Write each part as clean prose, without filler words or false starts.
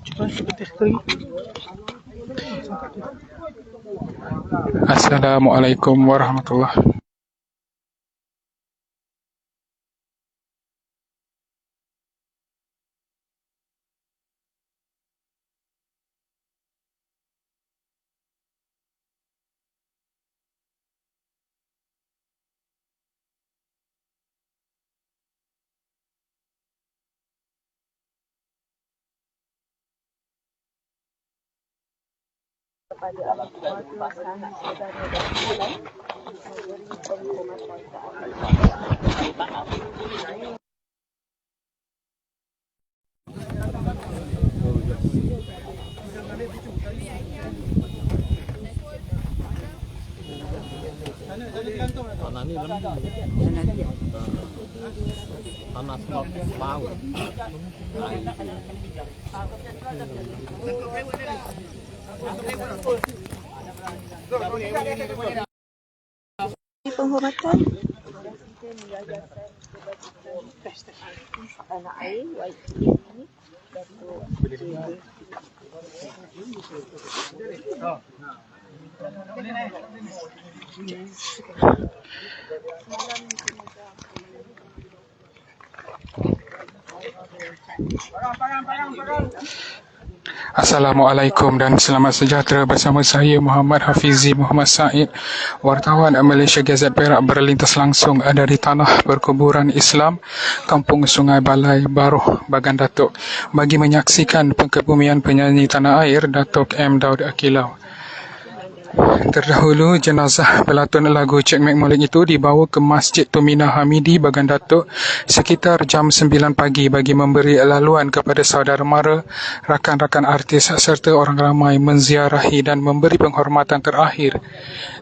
Cuba seperti sekali. Assalamualaikum warahmatullahi. Kepada Allah Subhanahu wa taala saudara dan bulan memberi penghormatan Tanah ni lembut. Tanah sebab bau. penghormatan anak air ini Assalamualaikum dan selamat sejahtera bersama saya Muhammad Hafizi Muhammad Said, wartawan Malaysia Gazette Perak berlintas langsung dari tanah perkuburan Islam Kampung Sungai Balai Baruh, Bagan Datuk bagi menyaksikan pengkebumian penyanyi tanah air Datuk M. Daud Akilau. Terdahulu, jenazah pelantun lagu Cik Mek Molek itu dibawa ke Masjid Tuminah Hamidi, Bagan Datuk sekitar jam 9 pagi bagi memberi laluan kepada saudara mara, rakan-rakan artis serta orang ramai menziarahi dan memberi penghormatan terakhir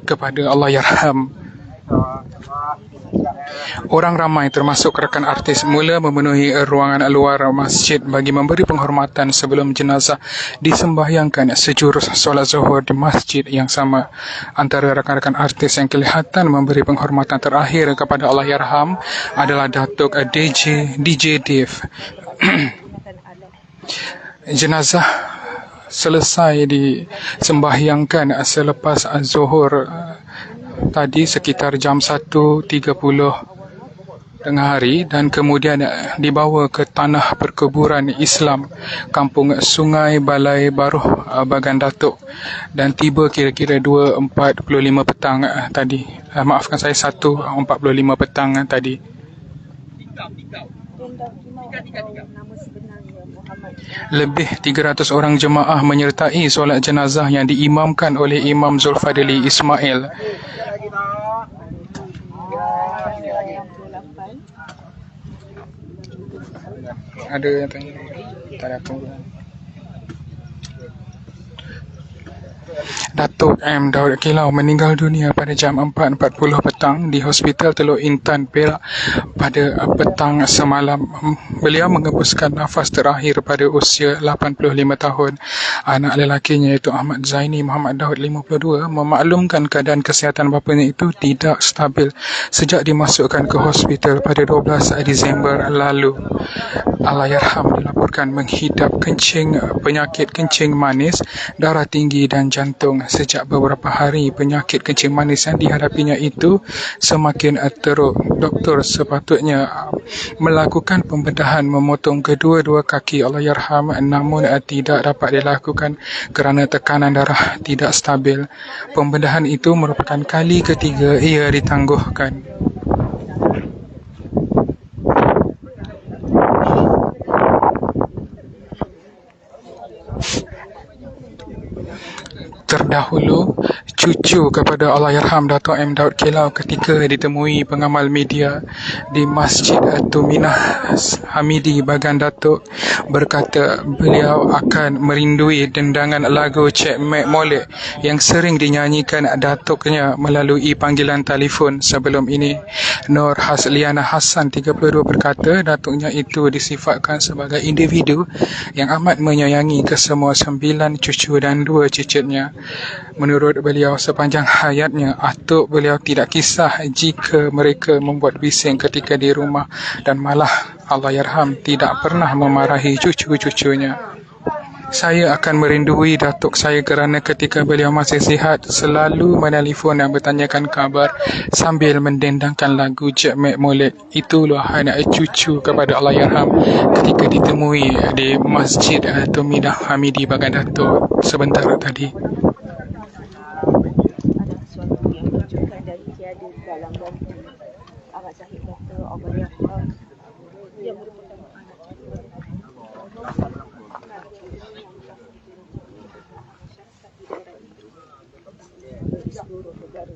kepada Allahyarham. Orang ramai termasuk rakan artis mula memenuhi ruangan luar masjid bagi memberi penghormatan sebelum jenazah disembahyangkan sejurus solat zuhur di masjid yang sama. Antara rakan-rakan artis yang kelihatan memberi penghormatan terakhir kepada Allahyarham adalah Datuk DJ Dave. Jenazah selesai disembahyangkan selepas zuhur tadi sekitar jam 1.30 tengah hari dan kemudian dibawa ke tanah perkuburan Islam Kampung Sungai Balai Baruh, Bagan Datuk dan tiba kira-kira 2.45 petang tadi. Maafkan saya, 1.45 petang tadi. Lebih 300 orang jemaah menyertai solat jenazah yang diimamkan oleh Imam Zulfadli Ismail. Ada yang tanya? Tak ada tunggu. Datuk M. Daud Akilau meninggal dunia pada jam 4.40 petang di Hospital Teluk Intan, Perak pada petang semalam. Beliau mengembuskan nafas terakhir pada usia 85 tahun. Anak lelakinya iaitu Ahmad Zaini Muhammad Daud 52 memaklumkan keadaan kesihatan bapanya itu tidak stabil sejak dimasukkan ke hospital pada 12 Disember lalu. Allahyarham dilaporkan menghidap penyakit kencing manis, darah tinggi dan jantung. Sejak beberapa hari, penyakit kencing manis yang dihadapinya itu semakin teruk. Doktor sepatutnya melakukan pembedahan memotong kedua-dua kaki Allahyarham, namun tidak dapat dilakukan kerana tekanan darah tidak stabil. Pembedahan itu merupakan kali ketiga ia ditangguhkan. Terdahulu, cucu kepada Allahyarham Datuk M. Daud Akilau ketika ditemui pengamal media di Masjid Tuminah Hamidi, Bagan Datuk berkata beliau akan merindui dendangan lagu Cik Mek Molek yang sering dinyanyikan datuknya melalui panggilan telefon sebelum ini. Nur Hasliana Hassan 32 berkata datuknya itu disifatkan sebagai individu yang amat menyayangi kesemua 9 cucu dan 2 cicitnya. Menurut beliau, sepanjang hayatnya, atuk beliau tidak kisah jika mereka membuat bising ketika di rumah dan malah Allahyarham tidak pernah memarahi cucu-cucunya. Saya akan merindui datuk saya kerana ketika beliau masih sihat selalu menelefon dan bertanyakan khabar sambil mendendangkan lagu Jack McMullen. Itulah anak cucu kepada Allahyarham ketika ditemui di Masjid Tuminah Hamidi Bagan Datuk sebentar tadi. Adalah suatu yang menunjukkan dari tiada dalam ganti Ahmad Zahid Dr. Allahyarham yang merupakan anak di seluruh negara.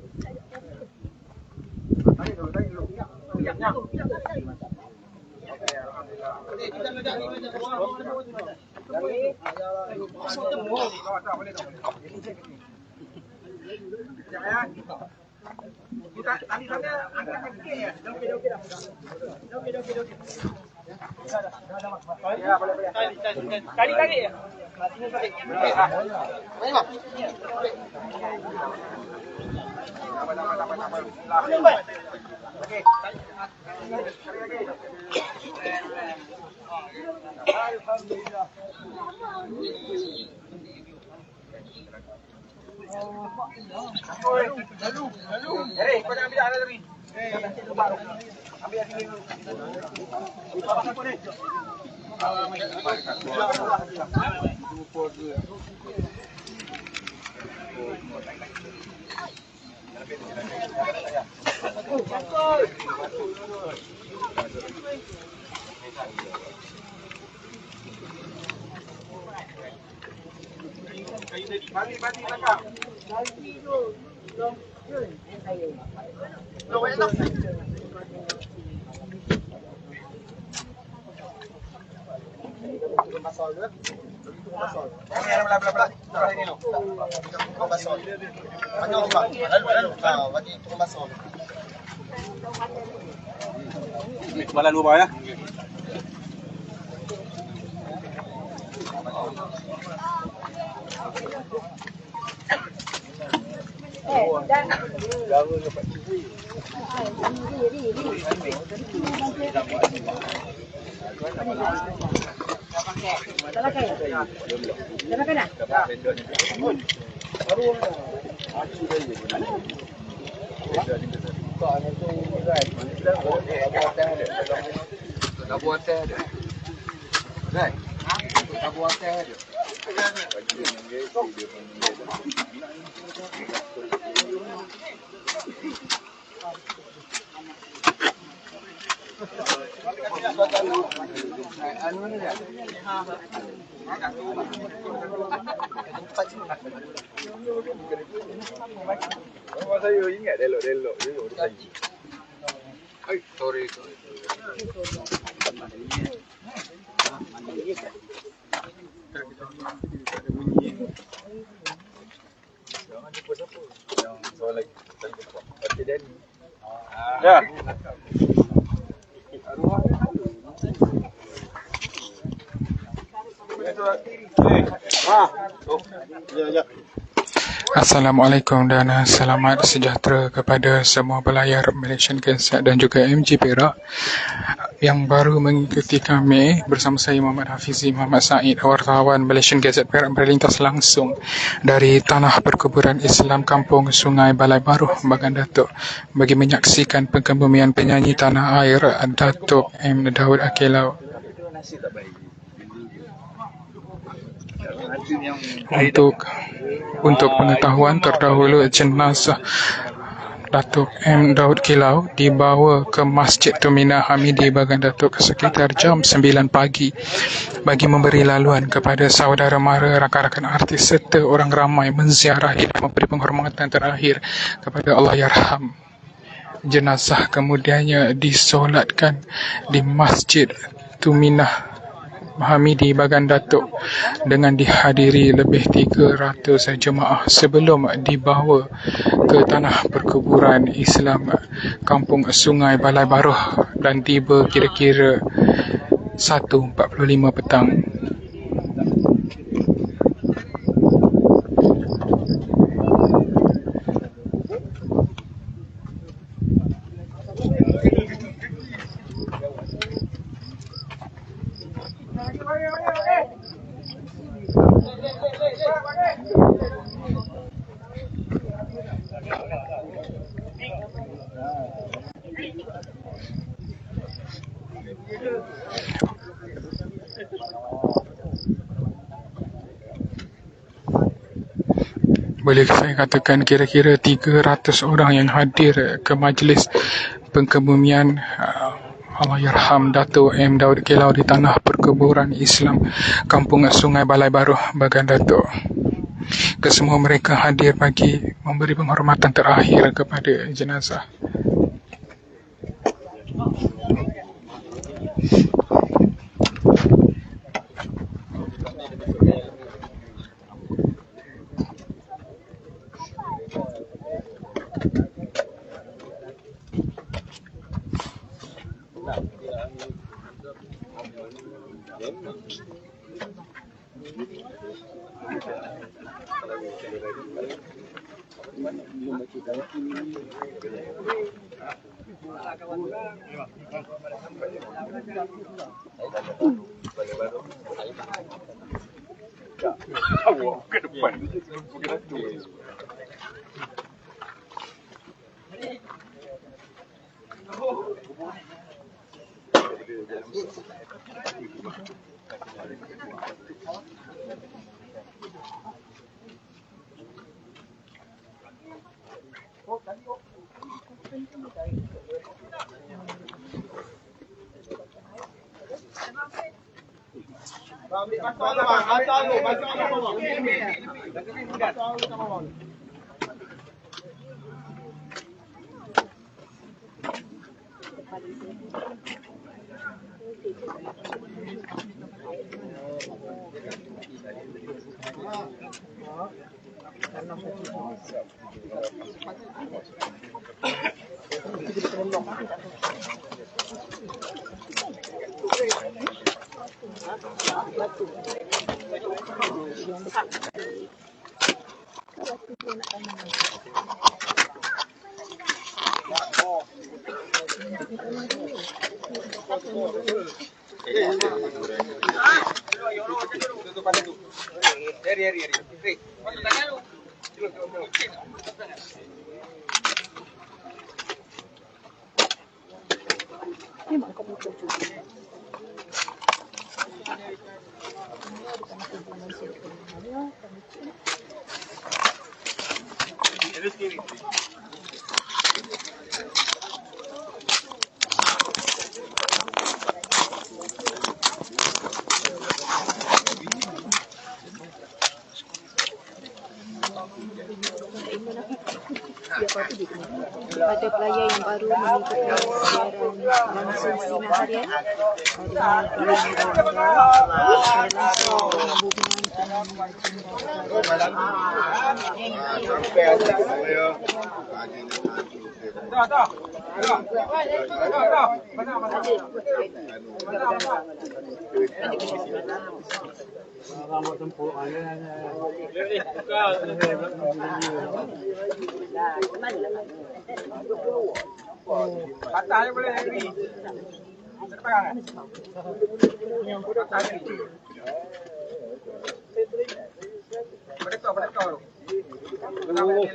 Kepala luar ya. Saya ingat delok-delok dulu tadi. Sorry. Ya. Ya. Assalamualaikum dan selamat sejahtera kepada semua pelayar Malaysian Gazette dan juga MG Perak yang baru mengikuti kami. Bersama saya Muhammad Hafizi Muhammad Said, wartawan Malaysian Gazette Perak berlintas langsung dari Tanah Perkuburan Islam Kampung Sungai Balai Baruh Bagan Datuk bagi menyaksikan pengkebumian penyanyi tanah air Datuk M. Daud Akilau. Untuk pengetahuan terdahulu, jenazah Datuk M. Daud Kilau dibawa ke Masjid Tuminah Hamidi Bagan Datuk sekitar jam 9 pagi bagi memberi laluan kepada saudara mara, rakan-rakan artis serta orang ramai menziarahi dan memberi penghormatan terakhir kepada Allahyarham. Jenazah kemudiannya disolatkan di Masjid Tuminah Hamidi Bagan Datuk dengan dihadiri lebih 300 jemaah sebelum dibawa ke Tanah Perkuburan Islam Kampung Sungai Balai Baruh dan tiba kira-kira 1.45 petang. boleh saya katakan kira-kira 300 orang yang hadir ke majlis pengkebumian Allahyarham Dato' M. Daud Kelau di Tanah Perkuburan Islam Kampung Sungai Balai Baru, Bagan Datuk. Kesemua mereka hadir bagi memberi penghormatan terakhir kepada jenazah. Ke depan. Memang kamu terjujur. Kepada pelajar yang baru mengikuti siaran langsung sinar harian Rambut tempur Patahnya boleh ni. Terpegang. Berdekau. Kenapa ni?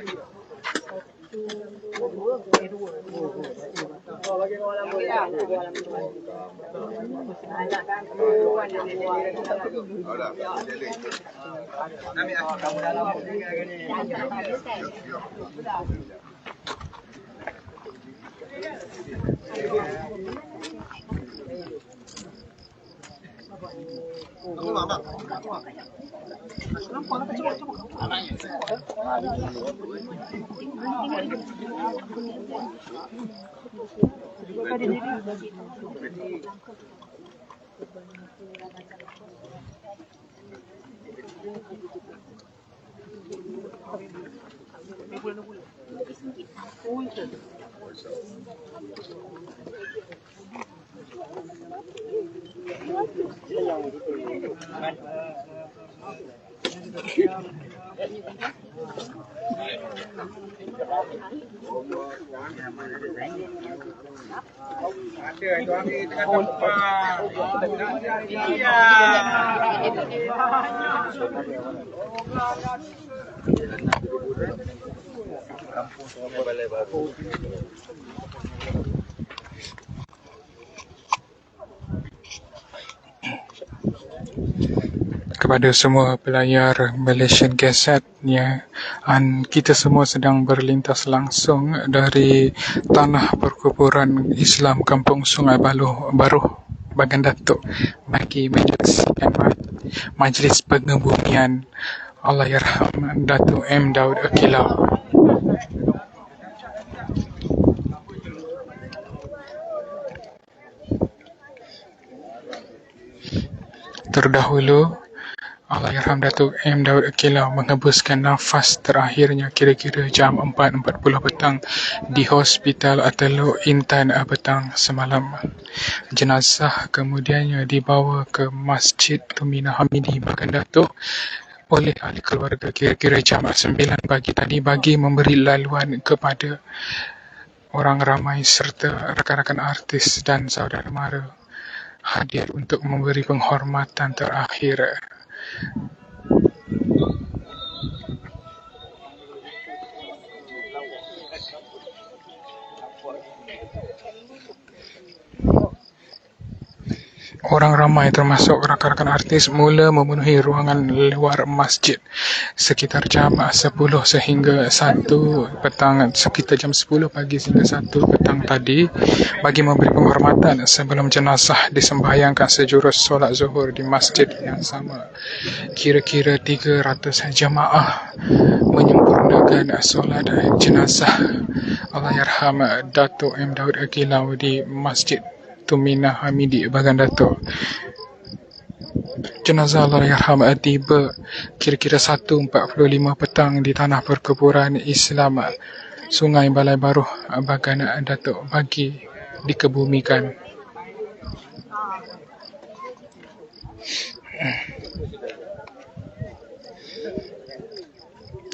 Ada tu ambil tengah tempat. Kampung Sungai Balai Baru. kepada semua pelayar Malaysian Gazette ya. Kita semua sedang berlintas langsung dari tanah perkuburan Islam Kampung Sungai Baruh Bagan Datuk bagi menyaksikan majlis pengebumian Allahyarham Datuk M. Daud Akilau. Terdahulu, Allahyarham Datuk M. Daud Akilau menghembuskan nafas terakhirnya kira-kira jam 4.40 petang di Hospital Teluk Intan petang semalam. Jenazah kemudiannya dibawa ke Masjid Tuminah Hamidi Bagan Datuk oleh ahli keluarga kira-kira jam 9 pagi tadi bagi memberi laluan kepada orang ramai serta rakan-rakan artis dan saudara mara hadir untuk memberi penghormatan terakhir. Orang ramai termasuk rakan-rakan artis mula memenuhi ruangan luar masjid sekitar jam 10 sehingga 1 petang, sekitar jam 10 pagi sehingga 1 petang tadi bagi memberi penghormatan sebelum jenazah disembahyangkan sejurus solat zuhur di masjid yang sama. Kira-kira 300 jemaah menyempurnakan solat jenazah Allahyarham Datuk M. Daud Akilau di Masjid Tuminah Hamidi Bagan Datuk. Jenazah Allahyarham tiba kira-kira 1.45 petang di tanah perkuburan Islam Sungai Balai Baruh Bagan Datuk bagi dikebumikan.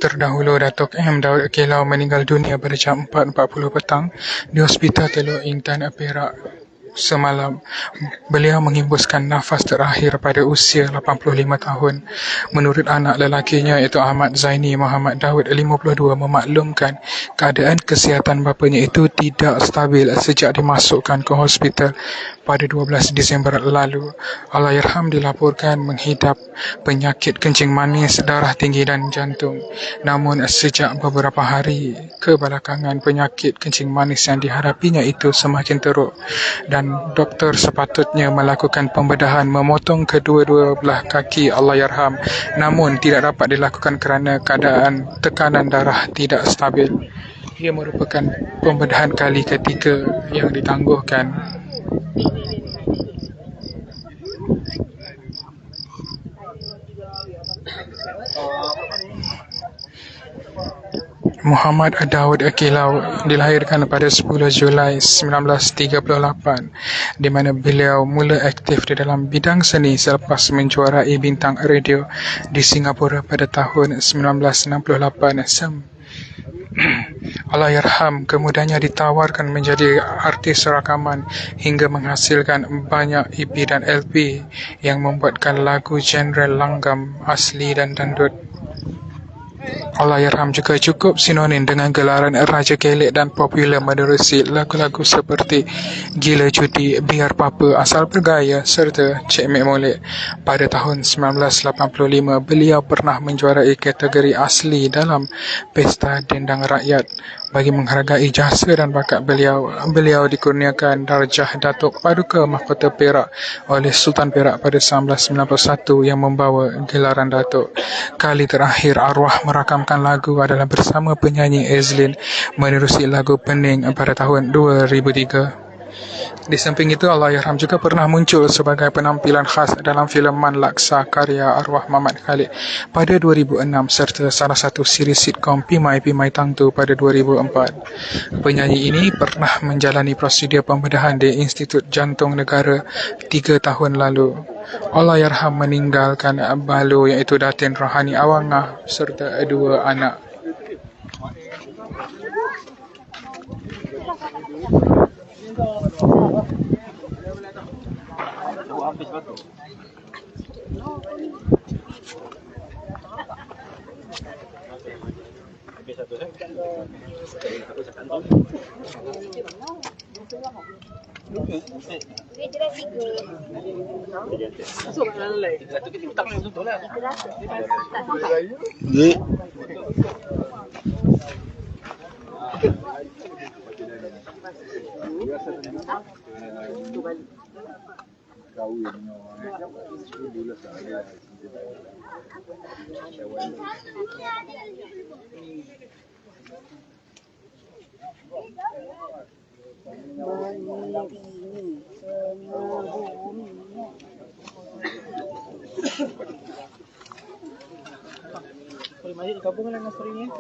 Terdahulu, Datuk M. Daud Akilau meninggal dunia pada jam 4.40 petang di Hospital Teluk Intan Perak semalam. Beliau menghembuskan nafas terakhir pada usia 85 tahun. Menurut anak lelakinya iaitu Ahmad Zaini Muhammad Daud, 52, memaklumkan keadaan kesihatan bapanya itu tidak stabil sejak dimasukkan ke hospital pada 12 Disember lalu. Allahyarham dilaporkan menghidap penyakit kencing manis, darah tinggi dan jantung. Namun sejak beberapa hari kebelakangan penyakit kencing manis yang dihadapinya itu semakin teruk dan doktor sepatutnya melakukan pembedahan memotong kedua-dua belah kaki Allahyarham, namun tidak dapat dilakukan kerana keadaan tekanan darah tidak stabil. Ia merupakan pembedahan kali ketiga yang ditangguhkan. Muhammad Daud Akilau dilahirkan pada 10 Julai 1938 di mana beliau mula aktif di dalam bidang seni selepas menjuarai bintang radio di Singapura pada tahun 1968. Allahyarham kemudiannya ditawarkan menjadi artis rakaman hingga menghasilkan banyak EP dan LP yang membuatkan lagu genre langgam, asli dan dandut. Allahyarham juga cukup sinonim dengan gelaran Raja Kelek dan popular menerusi lagu-lagu seperti Gila Judi, Biar Papa, Asal Bergaya serta Cik Mek Molek. Pada tahun 1985, beliau pernah menjuarai kategori asli dalam Pesta Dendang Rakyat. Bagi menghargai jasa dan bakat beliau dikurniakan darjah Datuk Paduka Mahkota Perak oleh Sultan Perak pada 1991 yang membawa gelaran Datuk. Kali terakhir arwah merakamkan lagu adalah bersama penyanyi Ezlin menerusi lagu Pening pada tahun 2003. Di samping itu, Allahyarham juga pernah muncul sebagai penampilan khas dalam filem Man Laksa karya arwah Mamat Khalid pada 2006 serta salah satu siri sitkom Pimai Tangtu pada 2004. Penyanyi ini pernah menjalani prosedur pembedahan di Institut Jantung Negara 3 tahun lalu. Allahyarham meninggalkan balu iaitu Datin Rohani Awangah serta 2 anak. Habis batu. Habis satu saya. Dia jelas 3. Masuk kat dalam lain. Itu kita tak boleh betul lah. 300. Tak sampai. Boleh mari gabung dengan Nasri ni.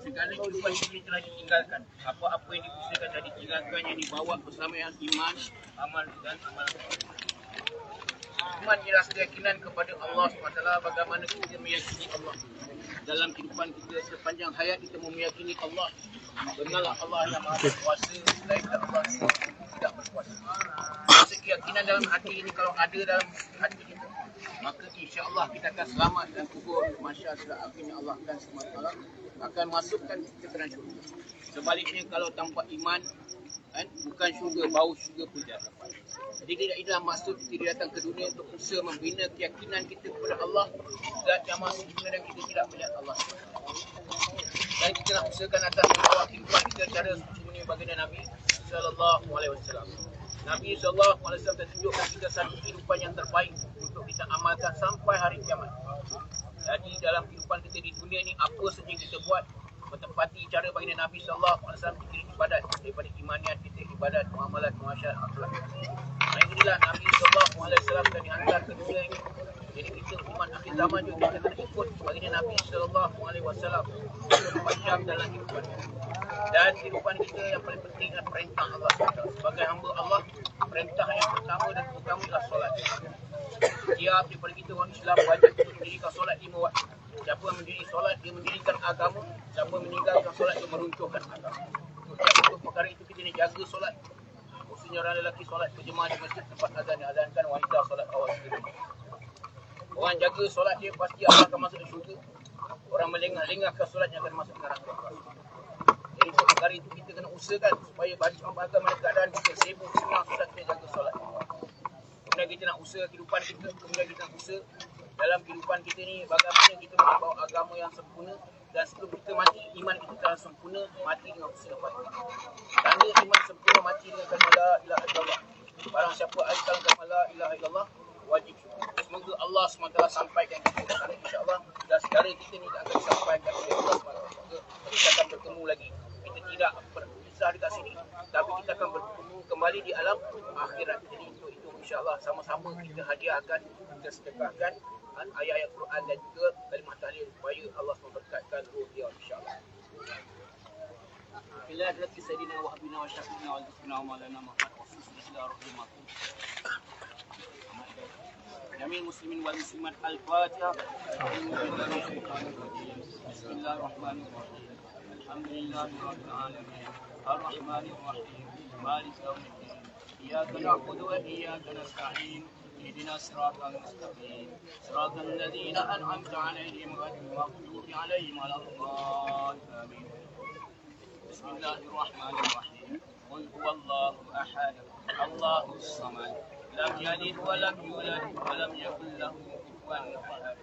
Segala kehidupan ini telah ditinggalkan. Apa-apa yang diusahakan dan ditinggalkan yang dibawa bersama yang iman, amal dan amal. Iman ialah keyakinan kepada Allah SWT, bagaimana kita meyakini Allah. Dalam kehidupan kita sepanjang hayat kita meyakini Allah. Benarlah Allah yang Maha Berkuasa, selain Allah tidak berkuasa. Rasa keyakinan dalam hati ini kalau ada dalam hati kita, maka insya-Allah kita akan selamat dan kubur masyarakat sudah akhirnya Allah akan selamat akan masukkan kita ke dalam syurga. Sebaliknya kalau tanpa iman, kan, bukan syurga, bau syurga pun tidak dapat. Jadi tidak maksud kita datang ke dunia untuk usaha membina keyakinan kita kepada Allah Zat yang Maha Sempurna dan kita tidak melihat Allah. Dan kita nak usahakan atas membawa kehidupan kita cara seperti baginda Nabi sallallahu alaihi wasallam. Nabi sallallahu alaihi wasallam telah tunjukkan kita satu kehidupan yang terbaik untuk kita amalkan sampai hari kiamat. Jadi dalam kehidupan kita di dunia ni, apa saja kita buat bertepati cara baginda Nabi sallallahu alaihi wasallam, kita ibadat daripada imaniat kita, ibadat, muamalat, muasyarah, akhlak. Alhamdulillah Nabi sallallahu alaihi wasallam telah dihantar ke dunia ini. Jadi kita umat akhir zaman juga kita kena ikut baginda Nabi sallallahu alaihi wasallam 24 jam dalam kehidupan. Dan kehidupan kita yang paling penting adalah perintah Allah SWT. Sebagai hamba Allah, perintah yang pertama dan utama adalah solat. Setiap daripada kita orang Islam wajib untuk mendirikan solat 5 waktu. Siapa yang mendiri solat, dia mendirikan agama. Siapa meninggalkan solat, dia meruntuhkan agama. Untuk perkara itu kita ni jaga solat. Khususnya orang lelaki solat berjemaah di masjid tempat azan diazankan, wanita solat awal sekali. Orang jaga solat dia pasti akan masuk ke syurga. Orang melengah-lengahkan solatnya akan masuk ke neraka. Jadi untuk perkara itu kita kena usahakan supaya bagaimana keadaan kita sibuk senang susah kita jaga solat. Kemudian kita nak usaha kehidupan kita, kemudian kita nak usaha dalam kehidupan kita ni bagaimana kita membawa agama yang sempurna, dan sebelum kita mati iman kita telah sempurna, mati dengan usaha baik. Tanda iman sempurna mati dengan kalimah la ilaha illallah. Barang siapa azkar kalimah la ilaha illallah wajib syukur. Semoga Allah SWT sampaikan kita sana, insya-Allah dan saudara kita ni akan disampaikan oleh Allah SWT. Kita akan bertemu lagi. Kita tidak berpisah dekat sini, tapi kita akan bertemu kembali di alam akhirat. Jadi untuk itu insya-Allah sama-sama kita hadiahkan, kita sedekahkan ayat-ayat Quran dan juga kalimah tahlil supaya Allah memberkatkan ruh dia insya-Allah. Bila hadrati sayyidina wa habibina wa syafiina wa dzikna wa maulana Muhammad rasulullah Jamil muslimin wal muslimat al-Fatihah. Bismillahirrahmanirrahim. Alhamdulillahirabbil alamin. Ar-Rahmanir Rahim. Maliki yaumiddin. Iyyaka na'budu wa iyyaka nasta'in. Ihdinas siratal mustaqim. Siratal ladzina an'amta 'alaihim ghairil maghdubi 'alaihim waladdallin. Bismillahirrahmanirrahim. Qul huwallahu ahad. Allahus samad. Lam yalid wa lam yulad wa lam yakul lahu kufuwan ahad.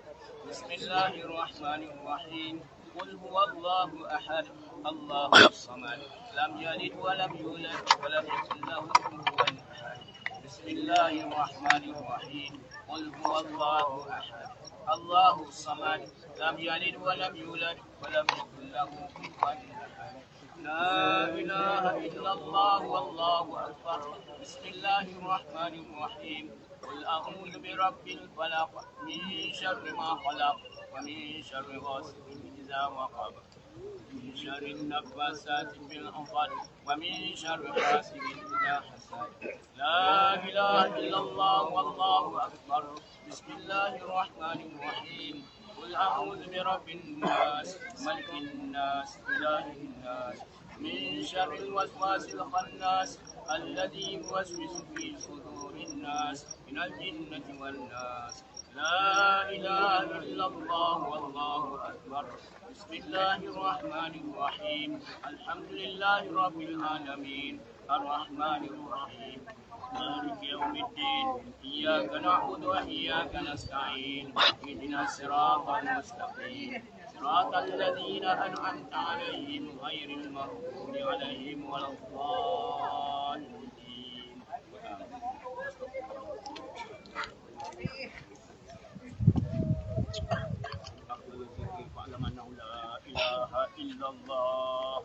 Bismillahirrahmanirrahim. قل هو الله أحد الله الصمد لم يلد ولم يولد ولم يكن له كفوا أحد بسم الله الرحمن الرحيم قل هو الله أحد الله الصمد لم يلد ولم يولد ولم يكن له كفوا أحد لا إله إلا الله والله أكبر بسم الله الرحمن الرحيم قل أعوذ برب الفلق من شر ما خلق ومن شر غاسق إذا وقب من شر النفاسات في العقد ومن شر حاسد إذا حسد لا إله إلا الله والله أكبر بسم الله الرحمن الرحيم قل أعوذ برب الناس ملك الناس إله الناس من شر الوسواس الخناس الذي يوسوس في صدور الناس من الجنة والناس لا إله إلا الله والله أكبر بسم الله الرحمن الرحيم الحمد لله رب العالمين الرحمن الرحيم مالك يوم الدين إياك نعبد وإياك نستعين اهدنا الصراط المستقيم صراط الذين أنعمت عليهم غير المغضوب عليهم ولا الضالين فاعلم أنه لا إله إلا الله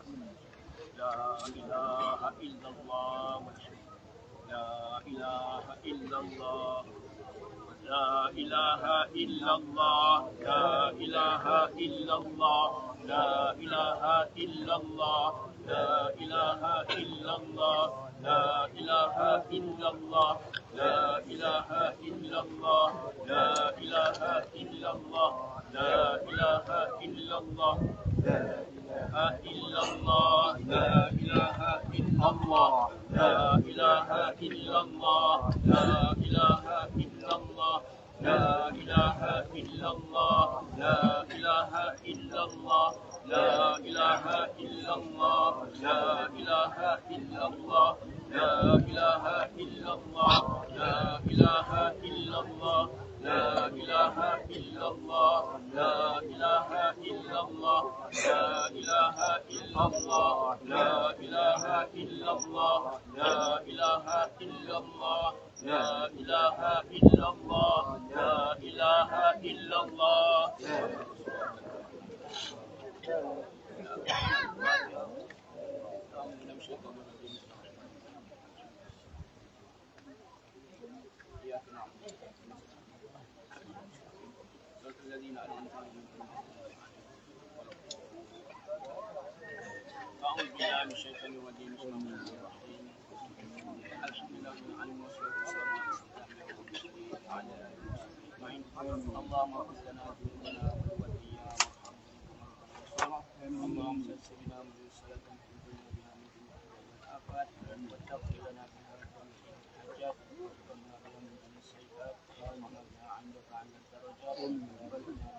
لا إله إلا الله لا إله إلا الله لا إله إلا الله لا إله إلا الله لا إله إلا الله لا إله إلا الله لا إله إلا الله لا إله إلا الله لا إله إلا الله لا إله إلا الله إلا الله لا إله إلا الله لا إله إلا الله لا إله إلا الله لا إله إلا الله لا إله إلا الله لا إله إلا الله لا إله إلا الله لا إله إلا الله لا إله إلا الله لا إله إلا الله لا إله إلا الله لا إله إلا الله لا إله إلا الله لا إله إلا الله لا إله إلا الله لا إله إلا الله الذين أنعمت عليهم أعوذ بالله من الشيطان الرجيم بسم الله الرحمن الرحيم الحمد لله رب العالمين والصلاة والسلام على سيدنا محمد اللهم اغفر لنا ذنوبنا وإيانا اللهم سلسلنا من صلاة تنجينا بها من جميع الآفات وتغفر لنا بها من جميع الحاجات وتقبلنا بها من جميع السيئات وارفعنا بها عندك عند الدرجات وبلغنا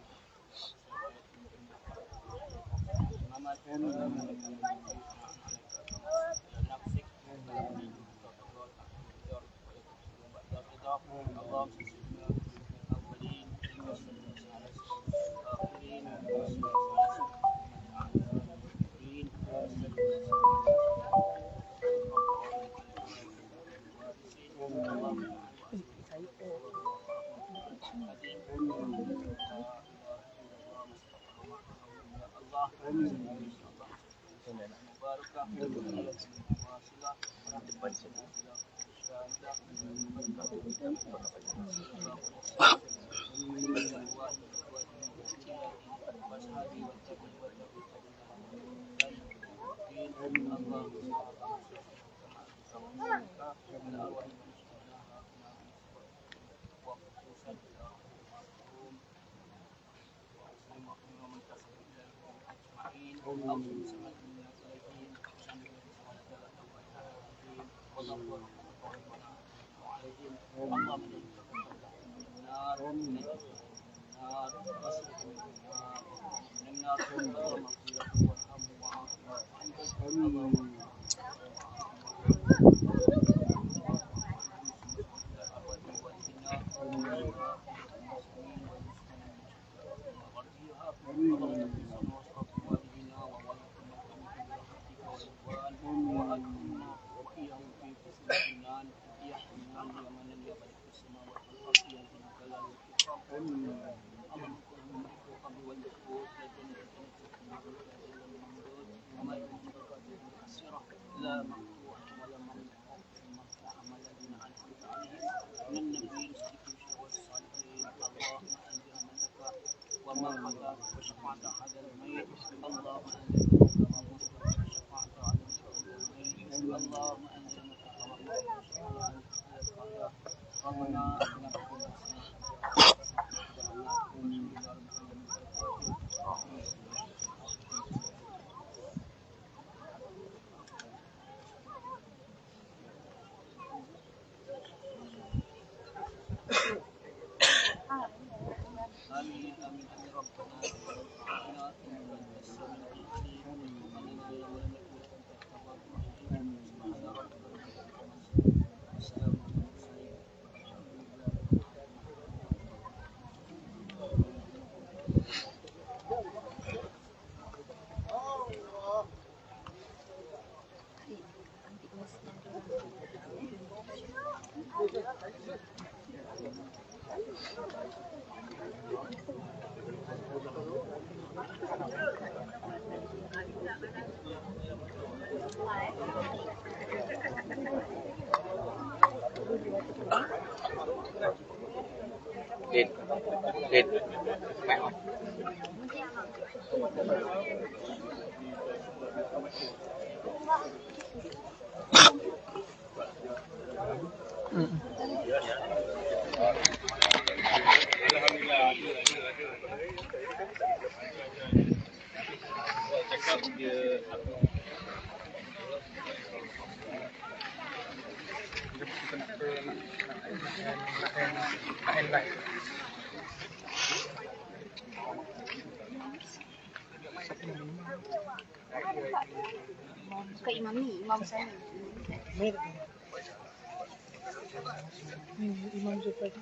الحضر وشفعت على الميت اللهم أنزل وشفعت على الميت اللهم أنزل ربنا آتنا في الدنيا آمين آمين آمين ربنا آتنا سبحان ربك والسلام على المرسلين Lid. Bukan imam ni, imam sana. Imam Zulfan.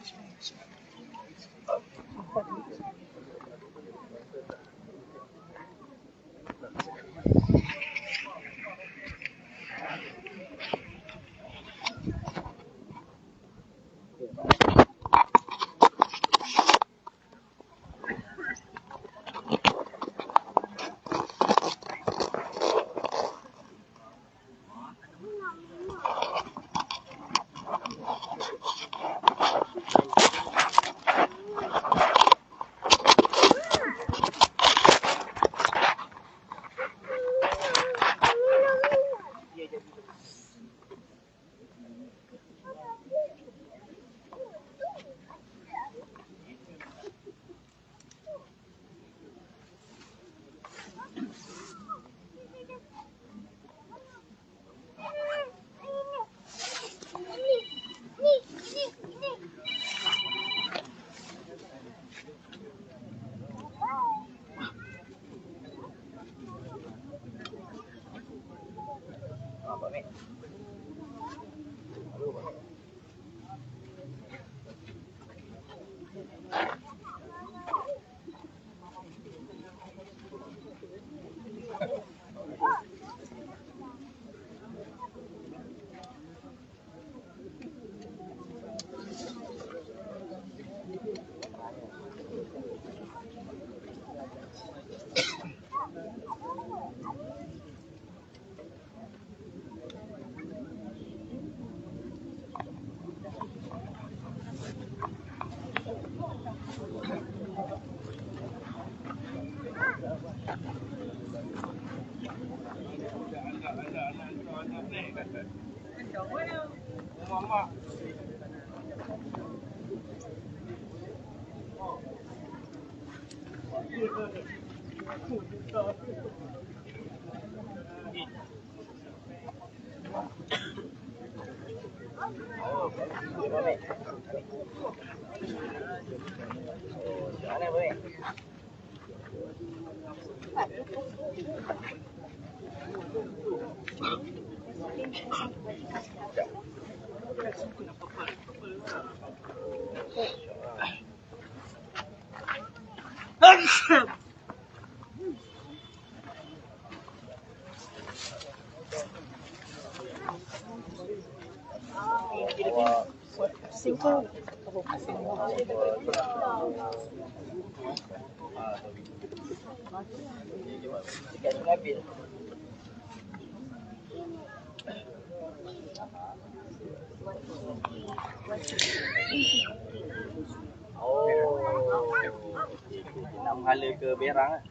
nak menghala ke Berang lah.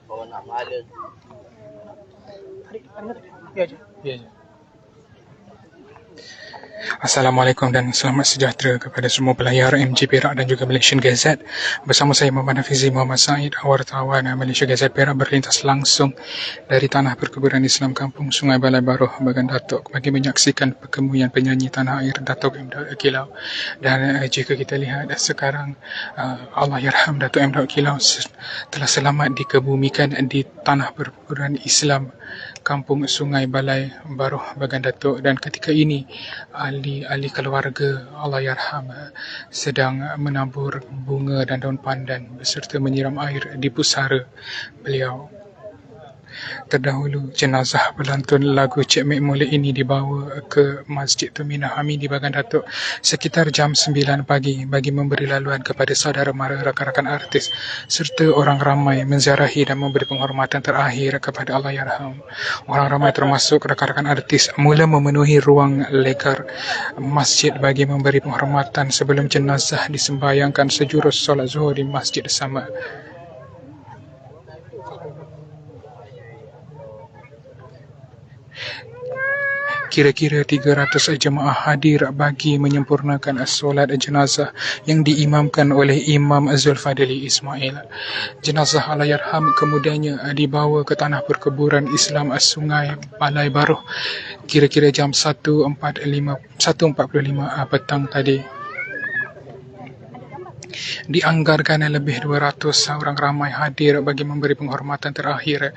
Oh, nak mahala. Ya je. Assalamualaikum dan selamat sejahtera kepada semua pelayar MG Perak dan juga Malaysian Gazette. Bersama saya Muhammad Hafizi Muhammad Said, wartawan Malaysia Gazette Perak berlintas langsung dari Tanah Perkuburan Islam Kampung Sungai Balai Baruh, Bagan Datuk bagi menyaksikan perkembuan penyanyi tanah air Datuk M. Daud Kilau. Dan jika kita lihat sekarang, Allahyarham Datuk M. Daud Kilau telah selamat dikebumikan di Tanah Perkuburan Islam Kampung Sungai Balai Baruh, Bagan Datuk, dan ketika ini ahli keluarga Allahyarham sedang menabur bunga dan daun pandan beserta menyiram air di pusara beliau. Terdahulu, jenazah pelantun lagu Cik Mek Molek ini dibawa ke Masjid Tuminah Hamidi Bagan Datuk sekitar jam 9 pagi bagi memberi laluan kepada saudara mara rakan-rakan artis serta orang ramai menziarahi dan memberi penghormatan terakhir kepada Allahyarham. Orang ramai termasuk rakan-rakan artis mula memenuhi ruang legar masjid bagi memberi penghormatan sebelum jenazah disembayangkan sejurus solat zuhur di Masjid Sama. Kira-kira 300 jemaah hadir bagi menyempurnakan solat jenazah yang diimamkan oleh Imam Zulfadli Ismail. Jenazah Allahyarham kemudiannya dibawa ke Tanah Perkuburan Islam Sungai Balai Baruh kira-kira jam 1.45 petang tadi. Dianggarkan lebih 200 orang ramai hadir bagi memberi penghormatan terakhir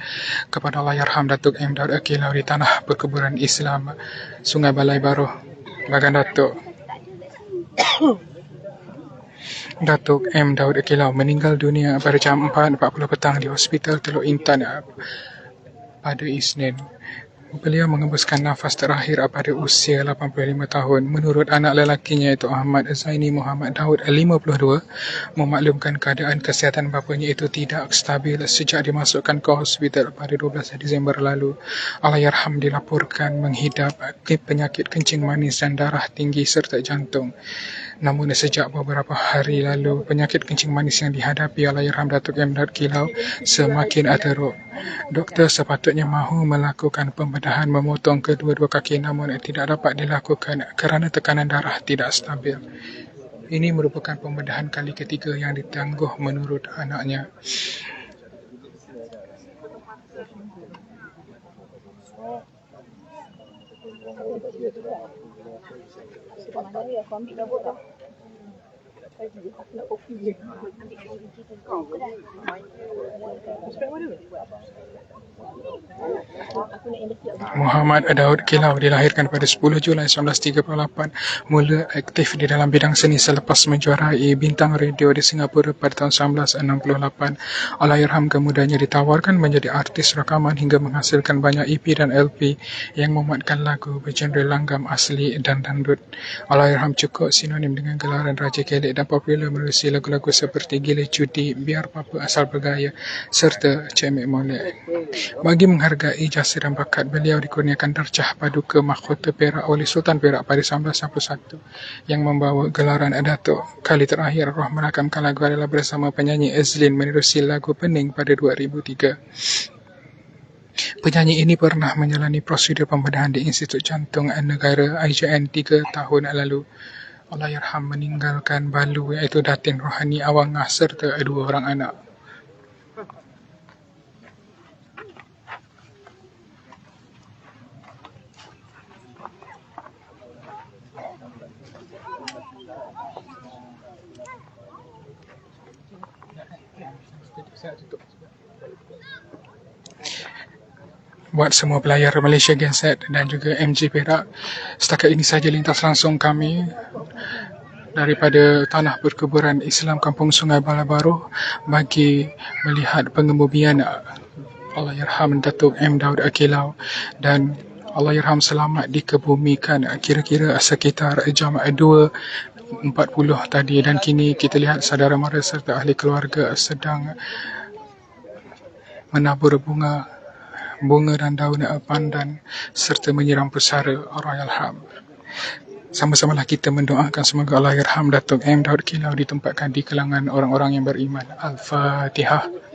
kepada Allahyarham Datuk M. Daud Kilau di Tanah Perkuburan Islam Sungai Balai Baruh, Bagan Datuk. Datuk M. Daud Kilau meninggal dunia pada jam 4.40 petang di Hospital Teluk Intan pada Isnin. Beliau mengembuskan nafas terakhir pada usia 85 tahun. Menurut anak lelakinya iaitu Ahmad Zaini Muhammad Daud, 52, memaklumkan keadaan kesihatan bapanya itu tidak stabil sejak dimasukkan ke hospital pada 12 Disember lalu. Allahyarham dilaporkan menghidap penyakit kencing manis dan darah tinggi serta jantung. Namun sejak beberapa hari lalu, penyakit kencing manis yang dihadapi Allahyarham Datuk M. Daud Kilau semakin teruk. Doktor sepatutnya mahu melakukan pembedahan memotong kedua-dua kaki namun tidak dapat dilakukan kerana tekanan darah tidak stabil. Ini merupakan pembedahan kali ketiga yang ditangguh menurut anaknya. Mana ni aku ambil gambar dah. Aku nak kopi je. Muhammad Daud Kilau dilahirkan pada 10 Julai 1938. Mula aktif di dalam bidang seni selepas menjuarai bintang radio di Singapura pada tahun 1968. Allahyarham kemudiannya ditawarkan menjadi artis rakaman hingga menghasilkan banyak EP dan LP yang memuatkan lagu bergenre langgam asli dan dangdut. Allahyarham cukup sinonim dengan gelaran Raja Kelek dan popular menerusi lagu-lagu seperti Gila Judi, Biar Papa Asal Bergaya serta Cik Mek Molek. Bagi menghargai jasa dan bakat, beliau dikurniakan darjah Paduka Mahkota Perak oleh Sultan Perak pada 1991 yang membawa gelaran Datuk. Kali terakhir Roh merakamkan lagu adalah bersama penyanyi Azlin menerusi lagu Pening pada 2003. Penyanyi ini pernah menjalani prosedur pembedahan di Institut Jantung Negara IJN 3 tahun lalu. Allahyarham meninggalkan balu iaitu Datin Rohani Awangah serta 2 orang anak. Buat semua pelayar Malaysia Gazette dan juga MG Perak, setakat ini saja lintas langsung kami daripada Tanah Perkuburan Islam Kampung Sungai Balai Baruh bagi melihat pengebumian Allahyarham Datuk M. Daud Kilau, dan Allahyarham selamat dikebumikan kira-kira sekitar jam 2.40 tadi, dan kini kita lihat saudara mara serta ahli keluarga sedang menabur bunga dan daun pandan serta menyiram pusara Allahyarham. Sama-samalah kita mendoakan semoga Allah yarham Datuk M. Daud Kilau ditempatkan di kalangan orang-orang yang beriman. Al-Fatihah.